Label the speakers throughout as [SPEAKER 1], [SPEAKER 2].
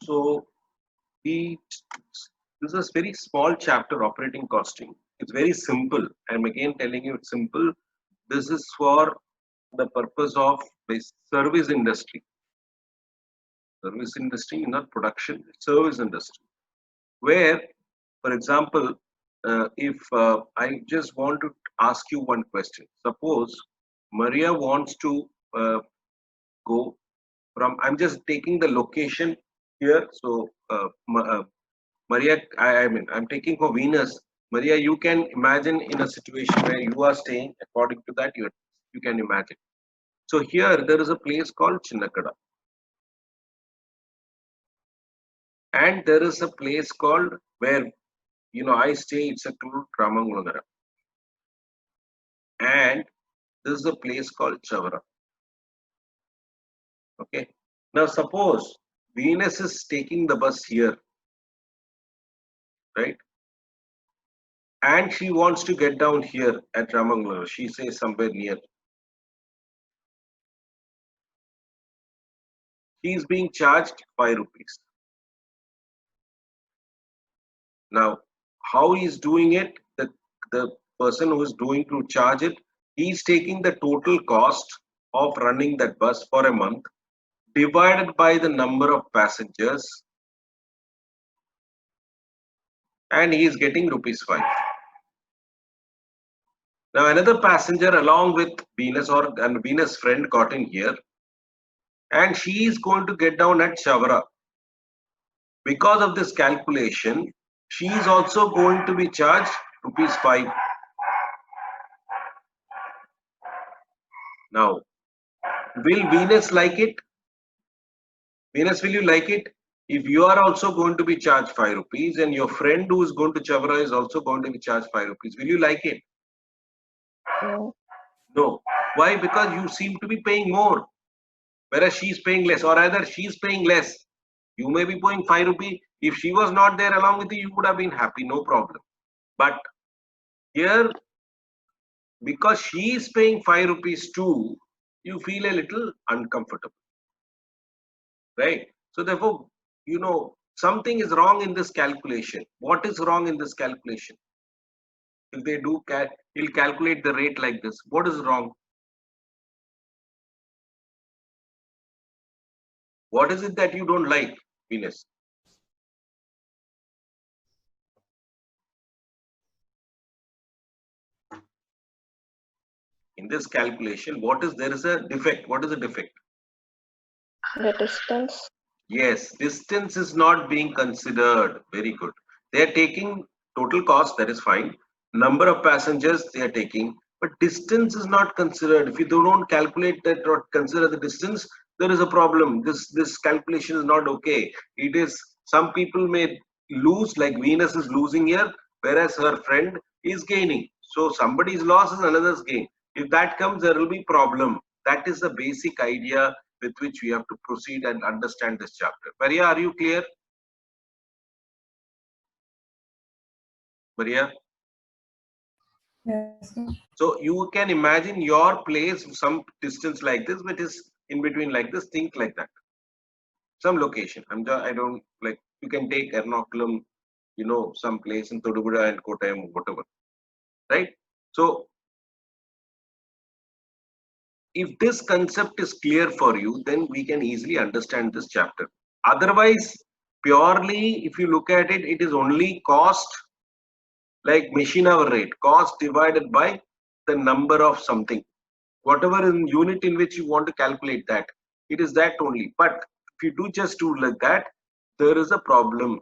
[SPEAKER 1] So we this is a very small chapter, operating costing. It's very simple. I'm again telling you it's simple. This is for the purpose of the service industry. Service industry, not production, service industry. Where, for example, if I just want to ask you one question. Suppose Maria wants to go from, I'm just taking the location here. So, Maria, I mean, I'm taking for Venus. Maria, you can imagine in a situation where you are staying, according to that, you can imagine. So, here there is a place called Chinnakada, and there is a place called where I stay, it's a called Ramangundara, and this is a place called Chavara. Okay. Now, suppose Venus is taking the bus here, right? And she wants to get down here at Ramangundara. She says somewhere near. He is being charged 5 rupees. Now, how he is doing it, the person who is doing to charge it, he is taking the total cost of running that bus for a month divided by the number of passengers, and he is getting rupees 5. Now, another passenger along with Venus or and Venus friend got in here, and she is going to get down at Chavara. Because of this calculation, she is also going to be charged rupees 5. Now, will Venus like it? Venus, will you like it? If you are also going to be charged 5 rupees and your friend who is going to Chavara is also going to be charged 5 rupees, will you like it?
[SPEAKER 2] No.
[SPEAKER 1] No. Why? Because you seem to be paying more, whereas she is paying less, or either she is paying less. You may be paying 5 rupees. If she was not there along with you, you would have been happy, no problem. But here, because she is paying 5 rupees too, you feel a little uncomfortable, right? So therefore, something is wrong in this calculation. What is wrong in this calculation? If they do, he'll calculate the rate like this. What is wrong? What is it that you don't like, Venus? In this calculation, there is a defect. What is the defect?
[SPEAKER 2] The distance.
[SPEAKER 1] Yes, distance is not being considered. Very good. They are taking total cost, that is fine. Number of passengers they are taking, but distance is not considered. If you don't calculate that or consider the distance, there is a problem. This calculation is not okay. It is, some people may lose, like Venus is losing here, whereas her friend is gaining. So somebody's loss is another's gain. If that comes, there will be problem. That is the basic idea with which we have to proceed and understand this chapter. Maria, are you clear? Maria?
[SPEAKER 3] Yes.
[SPEAKER 1] So you can imagine your place some distance like this, which is in between like this, think like that. Some location. I don't like, you can take Ernakulam, some place in Todupuzha and Kottayam, whatever. Right? So if this concept is clear for you, then we can easily understand this chapter. Otherwise, purely if you look at it, it is only cost, like machine hour rate, cost divided by the number of something, whatever in unit in which you want to calculate that, it is that only. But if you just do like that, there is a problem.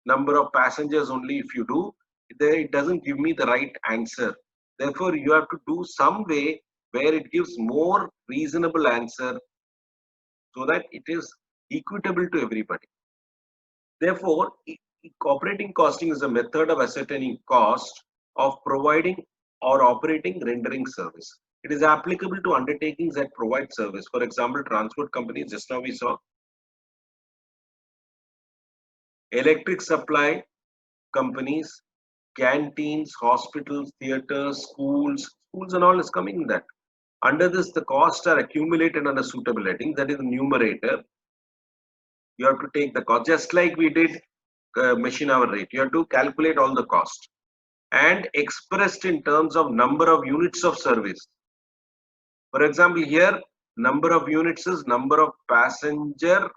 [SPEAKER 1] Number of passengers only, if you do, it doesn't give me the right answer. Therefore, you have to do some way where it gives more reasonable answer so that it is equitable to everybody. Therefore, operating costing is a method of ascertaining cost of providing or operating rendering service. It is applicable to undertakings that provide service. For example, transport companies, just now we saw. Electric supply companies, canteens, hospitals, theaters, schools and all is coming in that. Under this, the costs are accumulated under suitable headings, that is the numerator. You have to take the cost, just like we did machine hour rate. You have to calculate all the cost and expressed in terms of number of units of service. For example, here number of units is number of passenger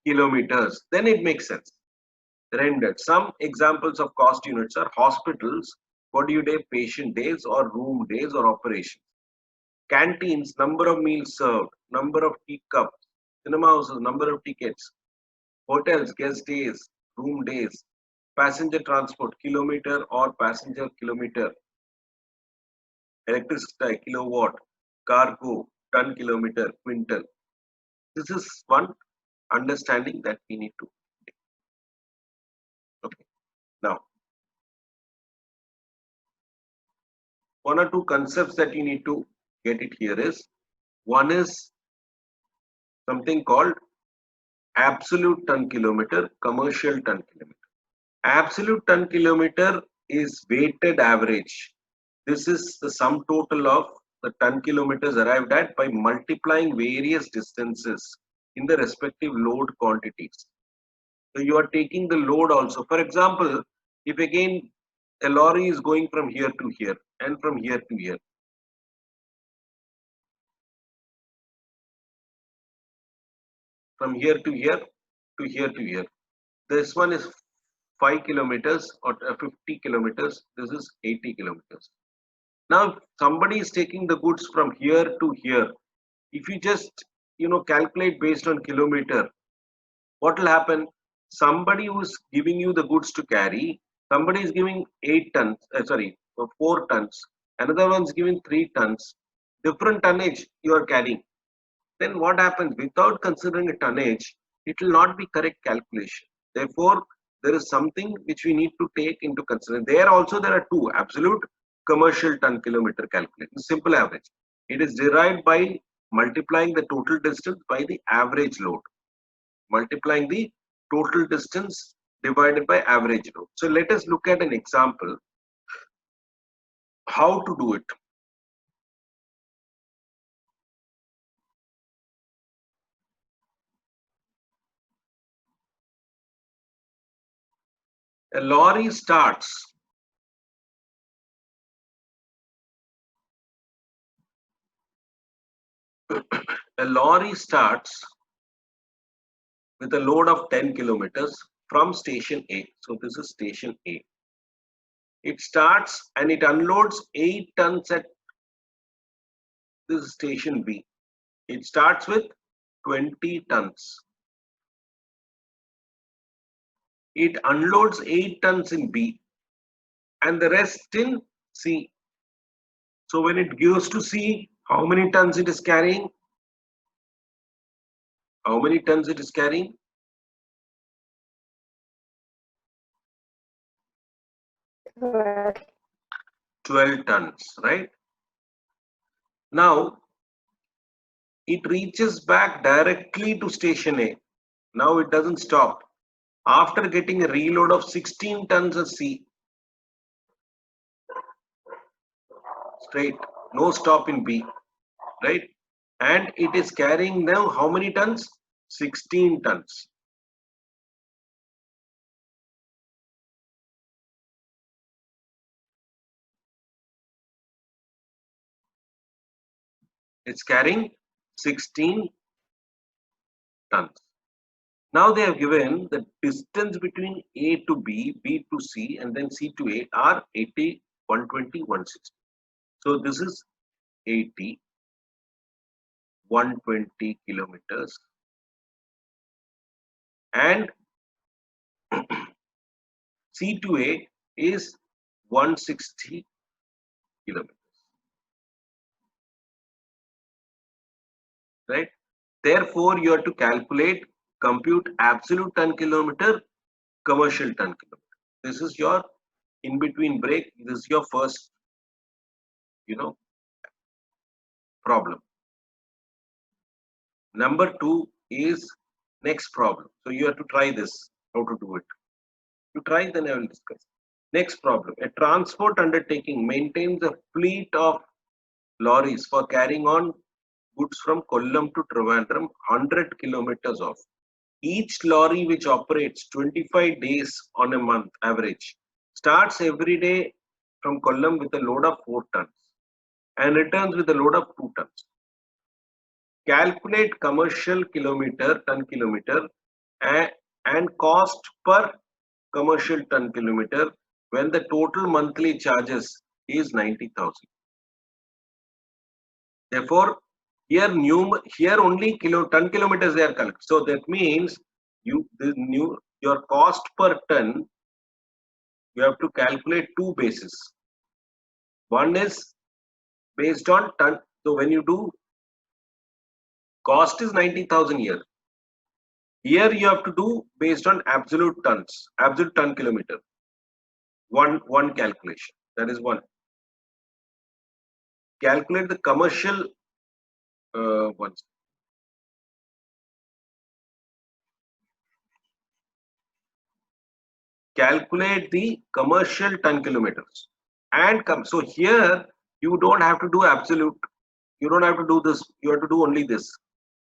[SPEAKER 1] kilometers. Then it makes sense. Rendered. Some examples of cost units are hospitals, what do you day, patient days or room days or operations. Canteens, number of meals served, number of teacups. Cinema houses, number of tickets. Hotels, guest days, room days. Passenger transport, kilometer or passenger kilometer. Electricity, kilowatt. Cargo, ton kilometer, quintal. This is one understanding that we need to take. Okay. Now, one or two concepts that you need to get it here is, one is something called absolute ton kilometer, commercial ton kilometer. Absolute ton kilometer is weighted average. This is the sum total of the ton kilometers arrived at by multiplying various distances in the respective load quantities. So you are taking the load also. For example, if again a lorry is going from here to here and from here to here. From here to here to here to here. This one is 5 kilometers or 50 kilometers. This is 80 kilometers. Now, if somebody is taking the goods from here to here, if you just calculate based on kilometer, what will happen? Somebody who is giving you the goods to carry, somebody is giving 8 tons, 4 tons, another one is giving 3 tons, different tonnage you are carrying. Then what happens? Without considering a tonnage, it will not be correct calculation. Therefore, there is something which we need to take into consideration. There also there are two: absolute, commercial ton kilometer calculation, simple average. It is derived by multiplying the total distance by the average load. Multiplying the total distance divided by average load. So let us look at an example how to do it. A lorry starts with a load of 10 kilometers from station A. So this is station A. It starts and it unloads 8 tons at this is station B. It starts with 20 tons. It unloads 8 tons in B and the rest in C. So when it goes to C, how many tons it is carrying? How many tons it is carrying? 12 tons, right? Now, it reaches back directly to station A. Now it doesn't stop. After getting a reload of 16 tons of C, straight, no stop in B, right? And it is carrying now how many tons? 16 tons. It's carrying 16 tons. Now they have given the distance between A to B, B to C, and then C to A are 80, 120, 160. So this is 80, 120 kilometers. And C to A is 160 kilometers. Right? Therefore, you have to calculate, compute absolute ton kilometer, commercial ton kilometer. This is your in between break. This is your first, problem. Number 2 is next problem. So you have to try this, how to do it. You try, then I will discuss. Next problem. A transport undertaking maintains a fleet of lorries for carrying on goods from Kollam to Trivandrum 100 kilometers off. each lorry which operates 25 days on a month average starts every day from Kollam with a load of 4 tons and returns with a load of 2 tons. Calculate commercial ton kilometer and cost per commercial ton kilometer when the total monthly charges is 90,000. Therefore, here only ton kilometers they are collected. So that means your cost per ton, you have to calculate two bases. One is based on ton. So when you do, cost is 90,000 here. Here you have to do based on absolute tons, absolute ton kilometer. One calculation. That is one. Calculate the commercial ones. Calculate the commercial ton kilometers and come. So here you don't have to do absolute. You don't have to do this. You have to do only this.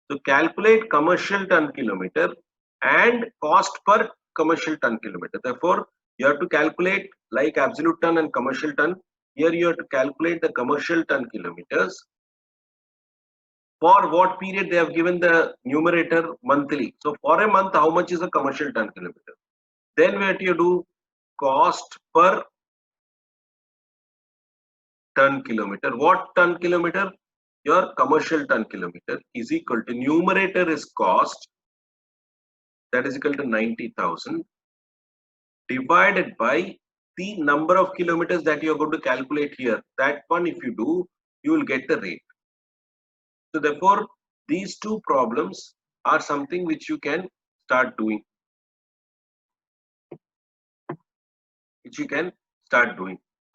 [SPEAKER 1] So calculate commercial ton kilometer and cost per commercial ton kilometer. Therefore, you have to calculate like absolute ton and commercial ton. Here you have to calculate the commercial ton kilometers. For what period they have given the numerator monthly. So for a month, how much is a commercial ton kilometer? Then what you do, cost per ton kilometer. What ton kilometer? Your commercial ton kilometer is equal to numerator is cost, that is equal to 90,000 divided by the number of kilometers that you are going to calculate here. That one, if you do, you will get the rate. So therefore, these two problems are something which you can start doing.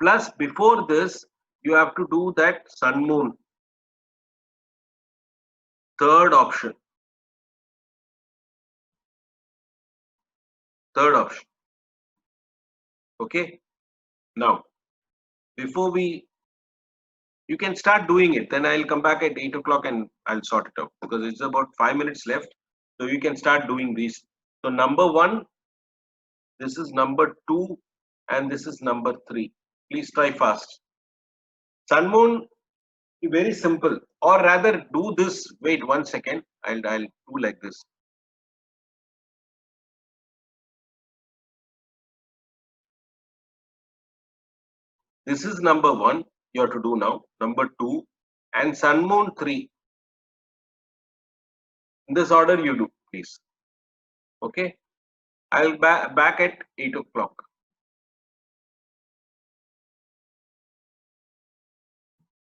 [SPEAKER 1] Plus, before this, you have to do that sun moon. Third option. Okay. Now, before you can start doing it. Then I'll come back at 8 o'clock and I'll sort it out because it's about 5 minutes left. So you can start doing these. So number 1, this is number 2, and this is number 3. Please try fast. Sun moon, very simple. Or rather, do this. Wait 1 second. I'll do like this. This is number 1. You have to do now. Number 2 and sun moon 3. In this order you do, please. Okay. I'll back at 8 o'clock.